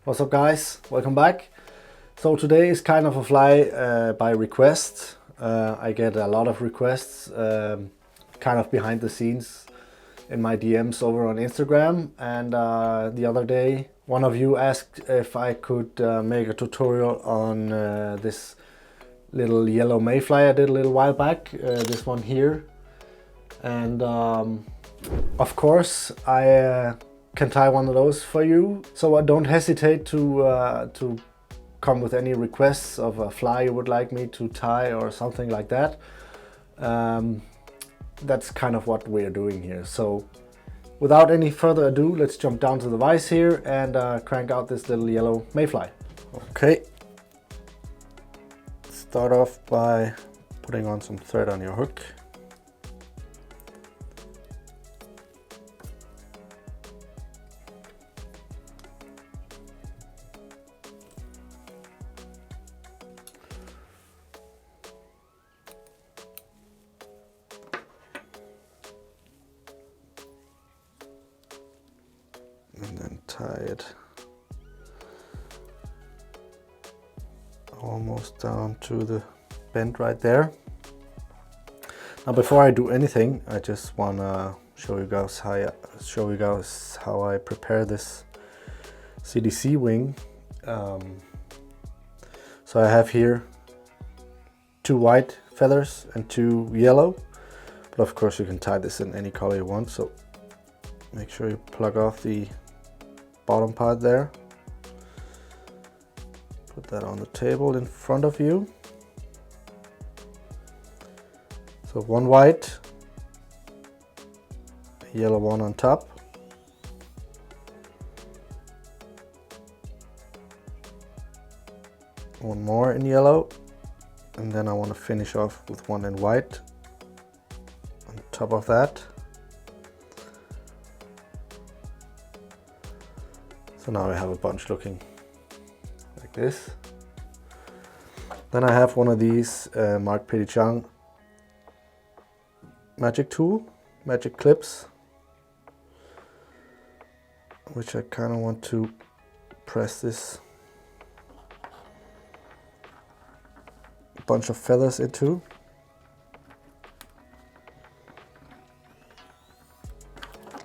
What's up, guys? Welcome back. So today is kind of a fly by request. I get a lot of requests kind of behind the scenes in my DMs over on Instagram, and the other day one of you asked if I could make a tutorial on this little yellow mayfly I did a little while back, this one here. And of course I can tie one of those for you, so don't hesitate to come with any requests of a fly you would like me to tie or something like that. That's kind of what we're doing here. So without any further ado, let's jump down to the vise here and crank out this little yellow mayfly. Okay, start off by putting on some thread on your hook. And then tie it almost down to the bend right there. Now, before I do anything, I just want to show you guys how I prepare this CDC wing. So I have here 2 white feathers and 2 yellow, but of course you can tie this in any color you want. So make sure you plug off the bottom part there. Put that on the table in front of you. So 1 white, a yellow one on top. One more in yellow, and then I want to finish off with 1 in white on top of that. So now I have a bunch looking like this. Then I have one of these Mark Chang magic clips, which I kind of want to press this bunch of feathers into.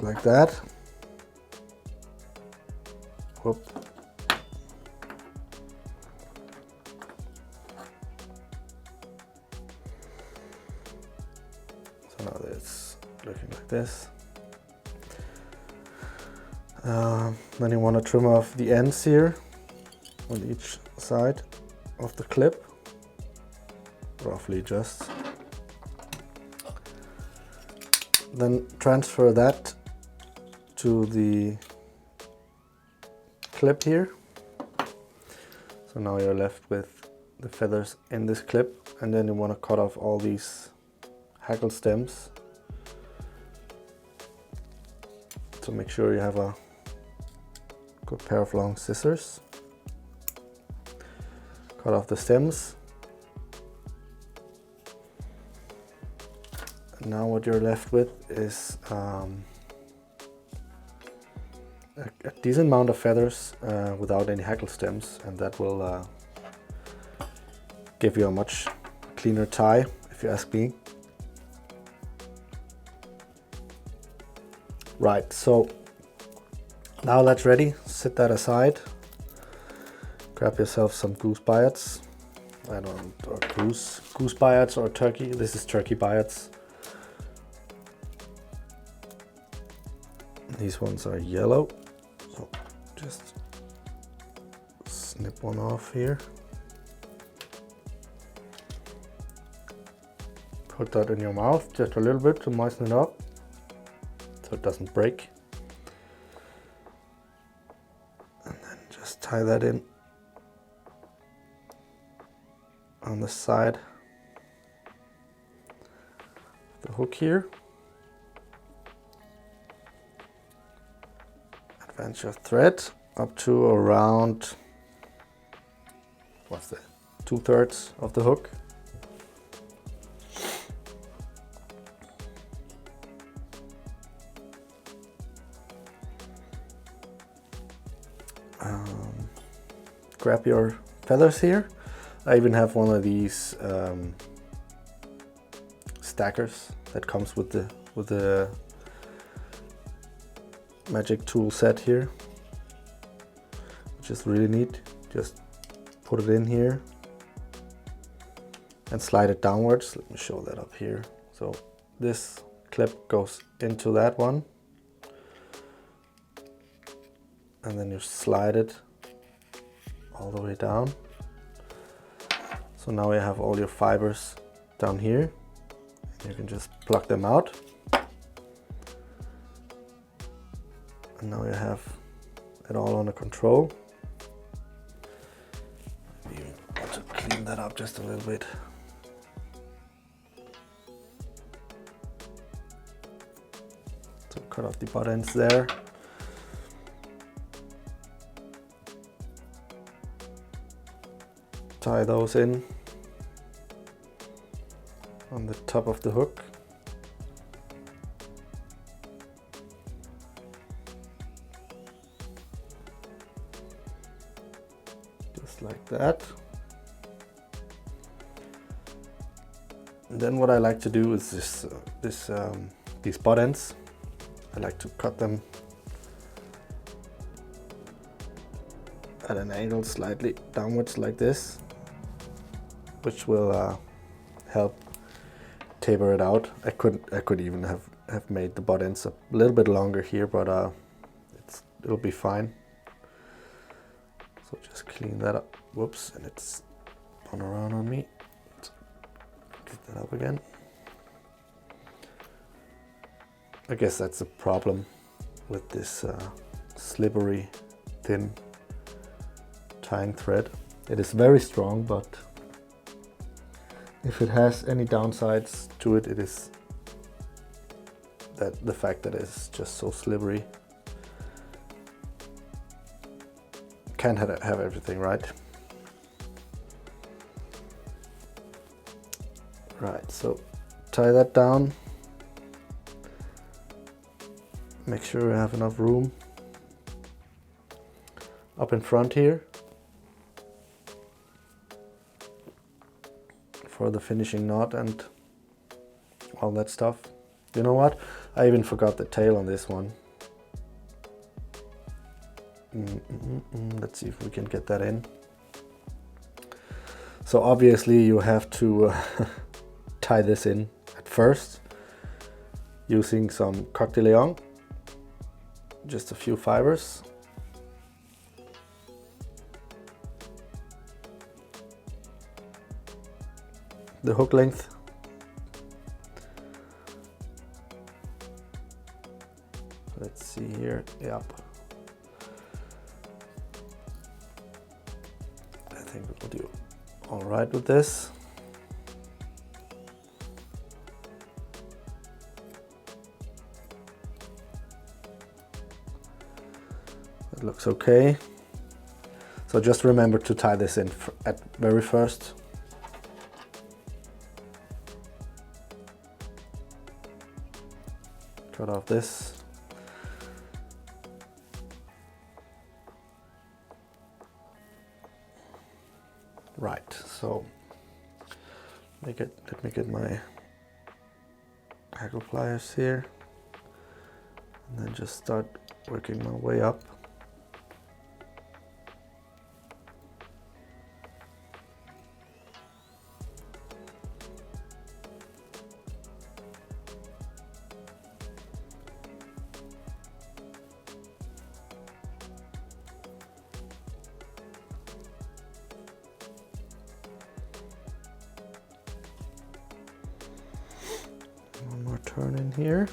Like that. Whoop. So now it's looking like this. Then you want to trim off the ends here on each side of the clip, roughly just. Then transfer that to the clip here. So now you're left with the feathers in this clip, and then you want to cut off all these hackle stems. So make sure you have a good pair of long scissors. Cut off the stems. And now what you're left with is a decent amount of feathers without any hackle stems, and that will give you a much cleaner tie, if you ask me. Right, so now that's ready. Set that aside. Grab yourself some goose biots. Or goose biots or turkey. This is turkey biots. These ones are yellow. So just snip one off here. Put that in your mouth just a little bit to moisten it up so it doesn't break. And then just tie that in on the side of the hook here. Advance your thread up to around, what's that, 2/3 of the hook. grab your feathers here. I even have one of these stackers that comes with the magic tool set here, which is really neat. Just put it in here and slide it downwards. Let me show that up here. So this clip goes into that one, and then you slide it all the way down. So now you have all your fibers down here. You can just pluck them out. And now you have it all under control. You want to clean that up just a little bit. So cut off the butt ends there. Tie those in on the top of the hook. Just like that. And then what I like to do is these butt ends. I like to cut them at an angle slightly downwards like this, which will help taper it out. I could even have made the butt ends a little bit longer here, but it'll be fine. So just clean that up. Whoops, and it's spun around on me. Let's get that up again. I guess that's a problem with this slippery, thin tying thread. It is very strong, but if it has any downsides to it, it is that the fact that it's just so slippery. Can't have everything right. Right, so tie that down. Make sure you have enough room up in front here for the finishing knot and all that stuff. You know what? I even forgot the tail on this one. Let's see if we can get that in. So obviously you have to tie this in at first using some coq de leon, just a few fibers. The hook length. Let's see here. Yep. I think we'll do all right with this. It looks okay. So just remember to tie this in at very first. Cut off this. Right, so let me get my hackle pliers here, and then just start working my way up. One more turn in here.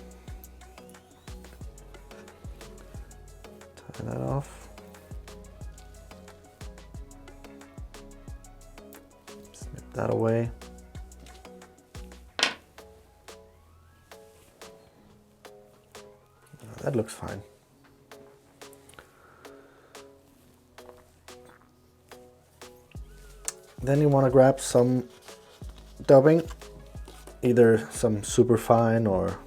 Tie that off. Snip that away. That looks fine. Then you want to grab some dubbing, either some super fine or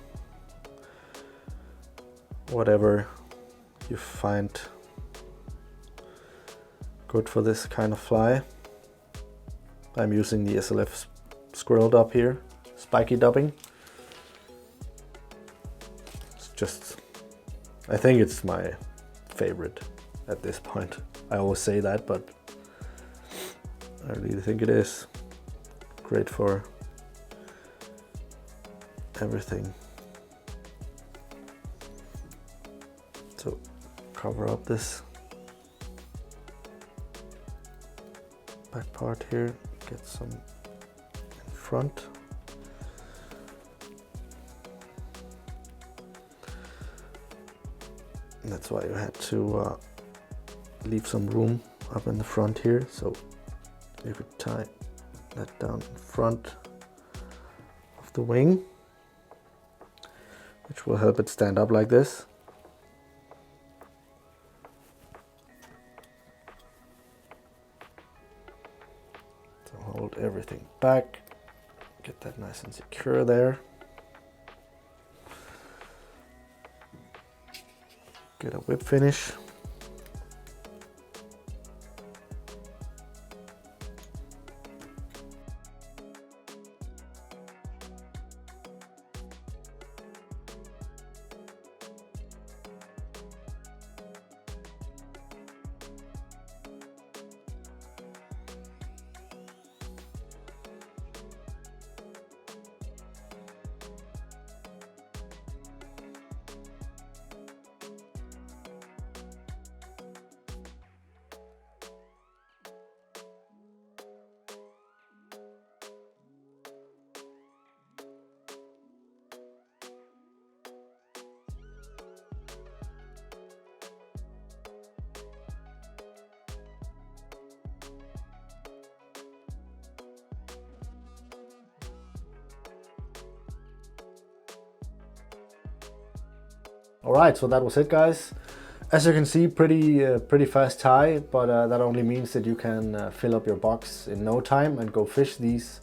whatever you find good for this kind of fly. I'm using the SLF squirrel dub here, spiky dubbing. It's just, I think it's my favorite at this point. I always say that, but I really think it is great for everything. So cover up this back part here, get some in front. And that's why you had to leave some room up in the front here. So you could tie that down in front of the wing, which will help it stand up like this. So hold everything back, get that nice and secure there. Get a whip finish. Alright, so that was it, guys. As you can see, pretty fast tie, but that only means that you can fill up your box in no time and go fish these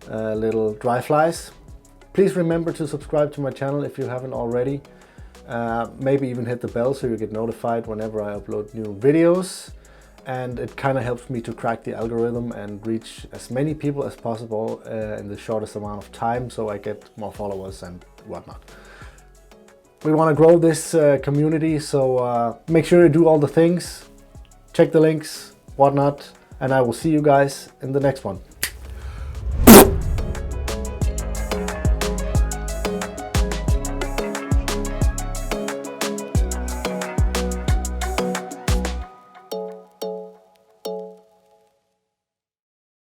little dry flies. Please remember to subscribe to my channel if you haven't already. Maybe even hit the bell so you get notified whenever I upload new videos. And it kind of helps me to crack the algorithm and reach as many people as possible in the shortest amount of time, so I get more followers and whatnot. We want to grow this community, so make sure you do all the things, check the links, whatnot, and I will see you guys in the next one.